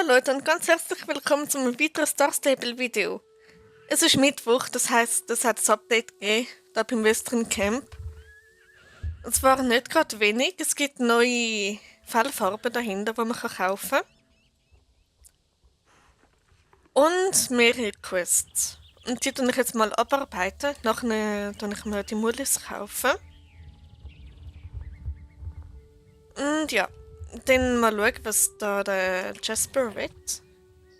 Hallo Leute und ganz herzlich willkommen zu einem weiteren Star Stable Video. Es ist Mittwoch, das heißt, es hat ein Update gegeben, da beim Western Camp. Und zwar nicht gerade wenig, es gibt neue Fellfarben dahinter, die man kaufen kann. Und mehrere Quests. Und die tue ich jetzt mal abarbeiten, nachher tue ich mir die Mullis kaufen. Und ja, dann mal schauen, was da der Jasper will.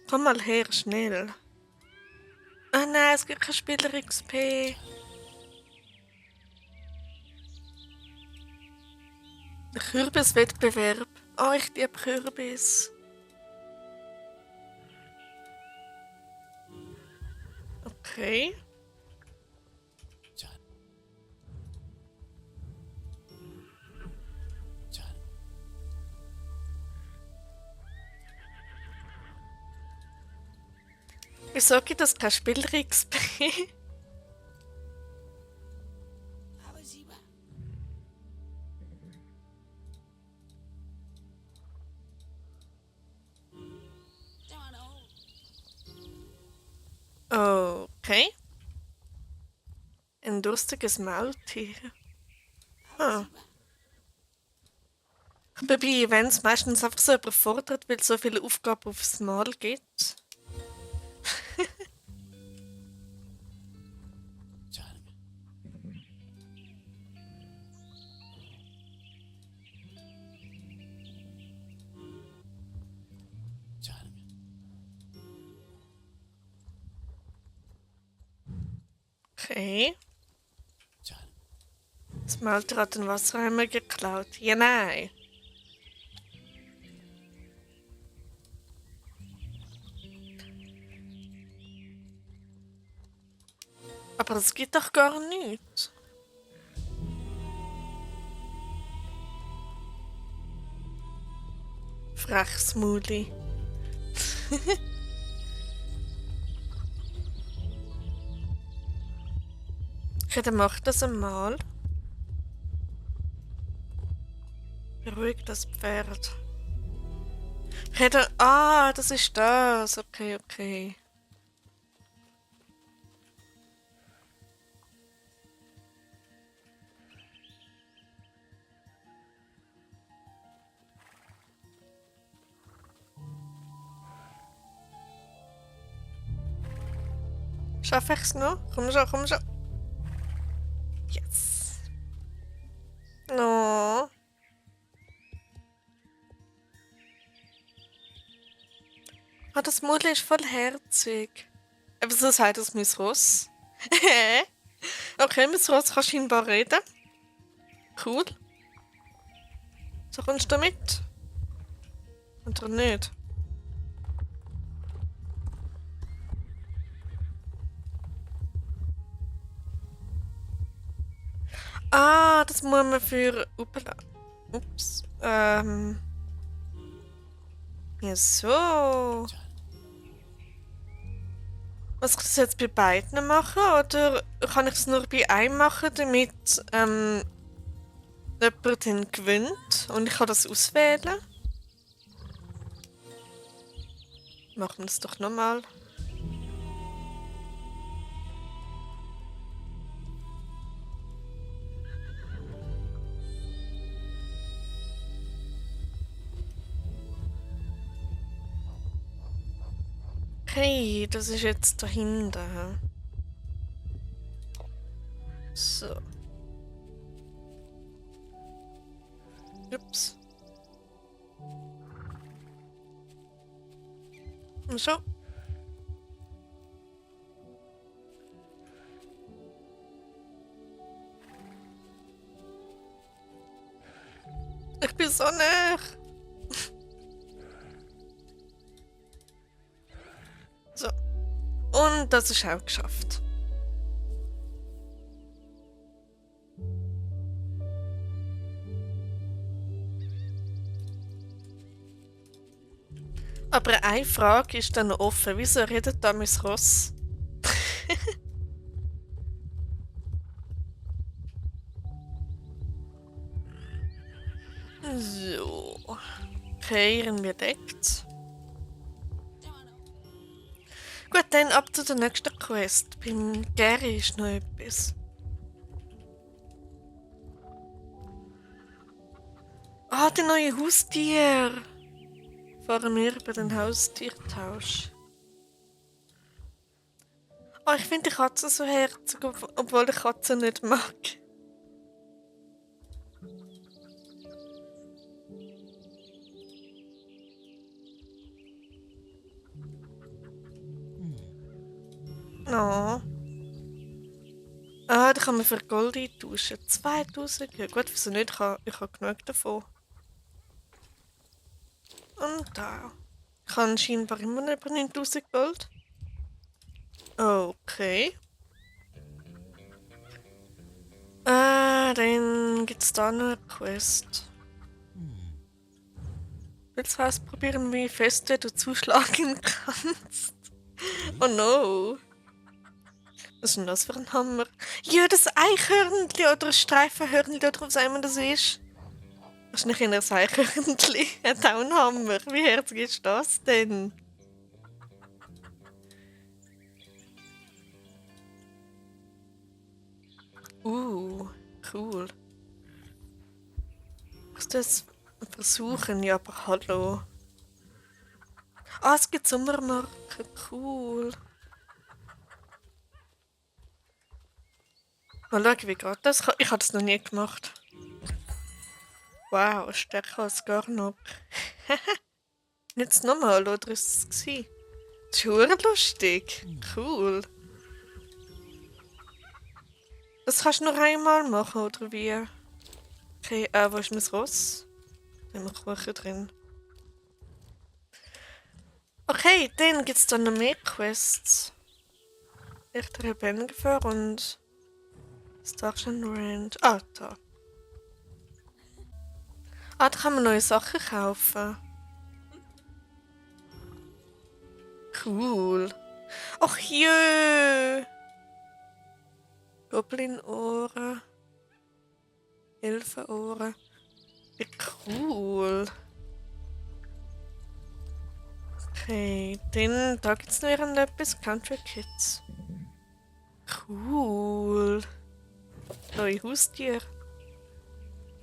Komm mal her, schnell. Ah nein, es gibt kein Spieler XP. Der Kürbiswettbewerb. Oh, ich liebe Kürbis. Okay. Wieso gibt es kein Spieler XP? Okay. Ein durstiges Maultier. Ah. Ich bin bei Events meistens einfach so überfordert, weil es so viele Aufgaben aufs Mal gibt. Okay. Das Maultier hat den Wassereimer geklaut. Ja, nein. Aber das geht doch gar nichts. Freches Muli. Okay, dann mach das einmal. Beruhig das Pferd. Okay, dann, das ist das. Okay, okay. Schaffe ich's noch? Komm schon, komm schon. Yes. Oh. Ah, das Mädchen ist voll herzig. Wieso sagt das mein Ross? Okay, mein Ross kann scheinbar reden. Cool. So kommst du mit? Oder nicht? Ah, das muss man für... Upala. Ups. Ja, so. Muss ich das jetzt bei beiden machen oder kann ich es nur bei einem machen, damit jemand den gewinnt und ich kann das auswählen? Machen wir es doch nochmal. Okay, das ist jetzt dahinter. So. Ups. Und so. Ich bin so nah. So. Und das ist auch geschafft. Aber eine Frage ist dann noch offen. Wieso redet da mein Ross? So. Okay, irgendwie deckt. Gut, dann ab zu der nächsten Quest. Beim Gary ist noch etwas. Ah, die neue Haustier! Fahren wir über den Haustiertausch. Oh, ich finde die Katze so herzig, obwohl ich Katzen nicht mag. Oh. Ah, da kann man für Gold eintauschen. 2000. Ja gut, wieso nicht? Ich habe genug davon. Und da. Ich habe scheinbar immer noch über 9000 Gold. Okay. Dann gibt es da noch eine Quest. Willst du ausprobieren, wie fest du zuschlagen kannst? Oh no. Was ist denn das für ein Hammer? Ja, das Eichhörnchen oder ein Streifenhörnchen oder was immer das ist. Wahrscheinlich in ein Eichhörnchen. Hat auch einen Hammer. Wie herzig ist das denn? Cool. Muss das versuchen? Ja, aber hallo. Ah, es gibt Sommermarken. Cool. Mal schauen, wie geht das? Ich habe das noch nie gemacht. Wow, stärker als Garnock. Jetzt nochmal, oder ist es gewesen? Das ist verdammt lustig. Cool. Das kannst du nur einmal machen, oder wie? Okay, wo ist mein Ross? Da haben wir Kuchen drin. Okay, dann gibt es dann noch mehr Quests. Echte Rebellengefahr und Starshine Ranch. Ah, da. Ah, da kann man neue Sachen kaufen. Cool. Ach jö! Goblin-Ohren. Elfenohren. Wie cool. Okay, dann da gibt's noch irgendetwas. Country Kids. Cool. Neue Haustier.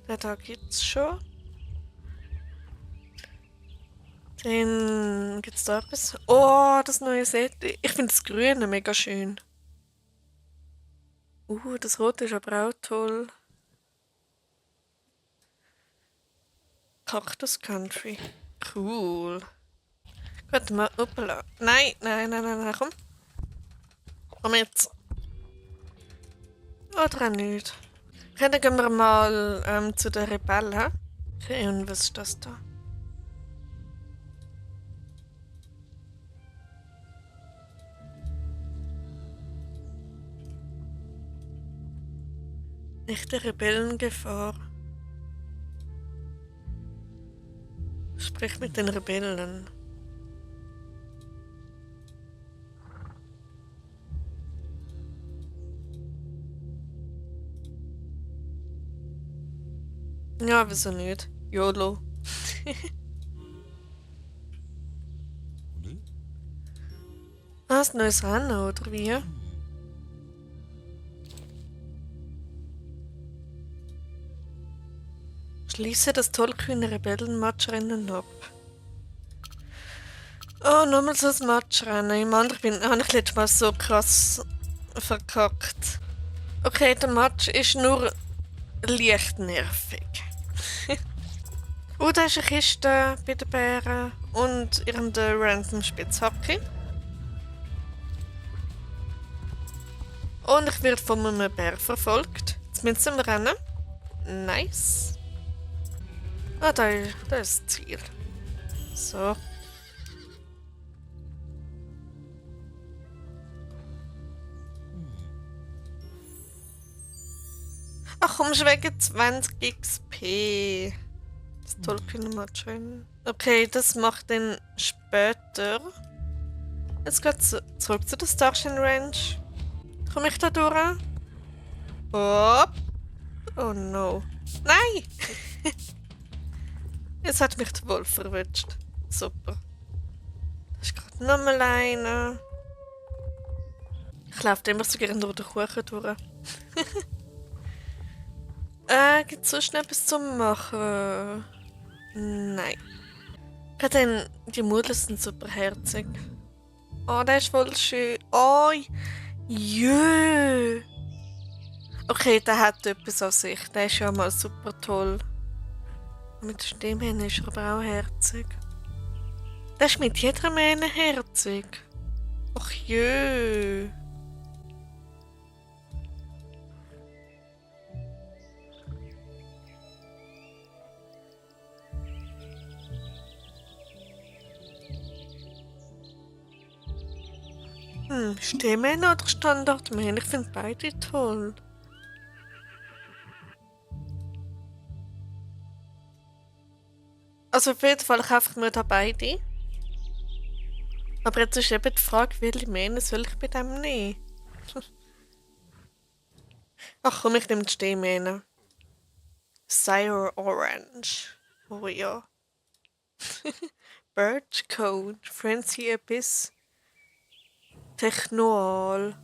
Da gibt's schon. Dann gibt's da etwas. Oh, das neue Set. Ich finde das Grüne mega schön. Das Rote ist aber auch toll. Cactus Country. Cool. Gut, mal. Hoppala. Nein, komm. Komm jetzt. Oder auch nicht. Okay, dann gehen wir mal zu den Rebellen. Okay, und was ist das da? Echte Rebellengefahr. Sprich mit den Rebellen. Ja, wieso nicht? YOLO. Ein neues Rennen, oder wie? Schließe das tollkühne Rebellenmatchrennen ab. Oh, nochmal so ein Matchrennen. Im anderen habe ich letztes Mal so krass verkackt. Okay, der Match ist nur leicht nervig. Da ist eine Kiste bei den Bären und irgendeine random Spitzhacke. Und ich werde von einem Bär verfolgt. Jetzt müssen wir rennen. Nice. Da ist das Ziel. So. Ach komm, schon wegen 20 XP. Das tollkühne Matchrennen. Okay, das macht dann später. Jetzt geht's zurück zu der Starshine Ranch. Komme ich da durch? Hopp. Oh no. Nein! Jetzt hat mich der Wolf verwünscht. Super. Da ist gerade nochmal einer. Ich laufe immer so gerne durch den Kuchen durch. Gibt es sonst noch etwas zum Machen? Nein. Gerade die Mudel sind super herzig. Oh, der ist voll schön. Oh, jö. Okay, der hat etwas an sich. Der ist ja mal super toll. Und mit der Stimme ist er aber auch herzig. Der ist mit jeder Mähne herzig. Ach jö. Stehmähne oder Standardmähne? Ich finde beide toll. Also auf jeden Fall kaufe ich mir da beide. Aber jetzt ist eben die Frage, welche Mähne soll ich bei dem nehmen? Ach komm, ich nehme die Stehmähne. Sire Orange. Oh ja. Birch Code. Frenzy Abyss. Technoal.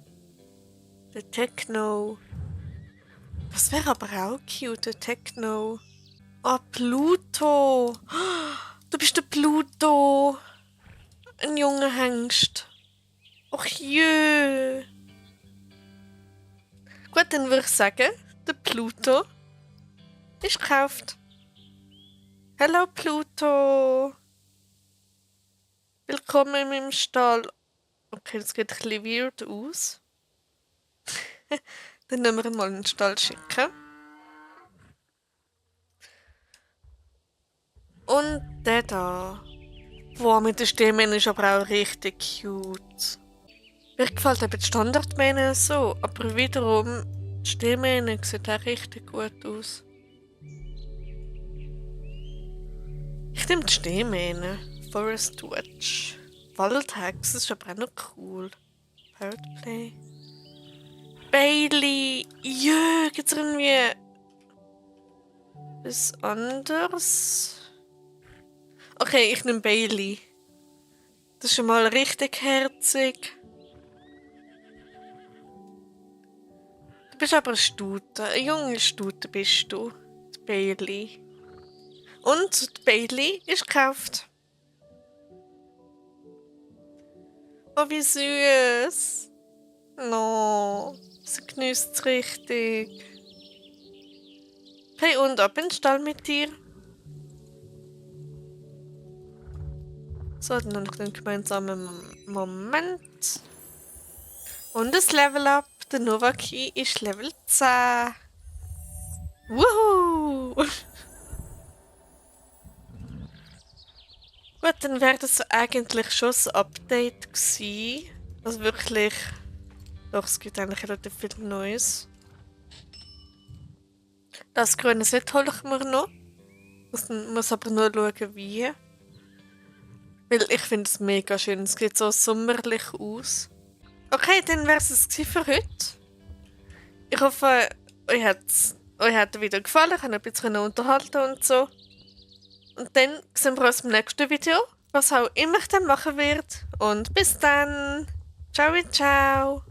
Der Techno. Das wäre aber auch cute, der Techno. Ah, Pluto. Du bist der Pluto. Ein junger Hengst. Och jö. Gut, dann würde ich sagen, der Pluto ist gekauft. Hallo Pluto. Willkommen in meinem Stall. Okay, das sieht ein bisschen weird aus. Dann nehmen wir ihn mal in den Stall schicken. Und der da. Wow, mit den Stehmähnen ist aber auch richtig cute. Mir gefällt eben die Standardmähne so, aber wiederum, die Stehmähne sieht auch richtig gut aus. Ich nehme die Stehmähne. Forest Watch. Waldhex, das ist aber auch noch cool. Birdplay. Bailey! Jö, gibt's irgendwie was anderes? Okay, ich nehme Bailey. Das ist schon mal richtig herzig. Du bist aber eine Stute. Eine junge Stute bist du. Die Bailey. Und die Bailey ist gekauft. Oh, wie süß. No, sie genießt es richtig. Hey, und ab in den Stall mit dir. So, dann noch einen gemeinsamen Moment. Und das Level Up. Der Nova Key ist Level 10. Wuhu! Gut, dann wäre das eigentlich schon das Update gewesen. Also wirklich. Doch, es gibt eigentlich relativ viel Neues. Das grüne Set hole ich mir noch. Muss aber nur schauen, wie. Weil ich finde es mega schön. Es sieht so sommerlich aus. Okay, dann wäre es für heute. Ich hoffe, euch hat der Video gefallen. Ich habe ein bisschen unterhalten und so. Und dann sehen wir uns im nächsten Video. Was auch immer ich dann machen werde. Und bis dann. Ciao, ciao.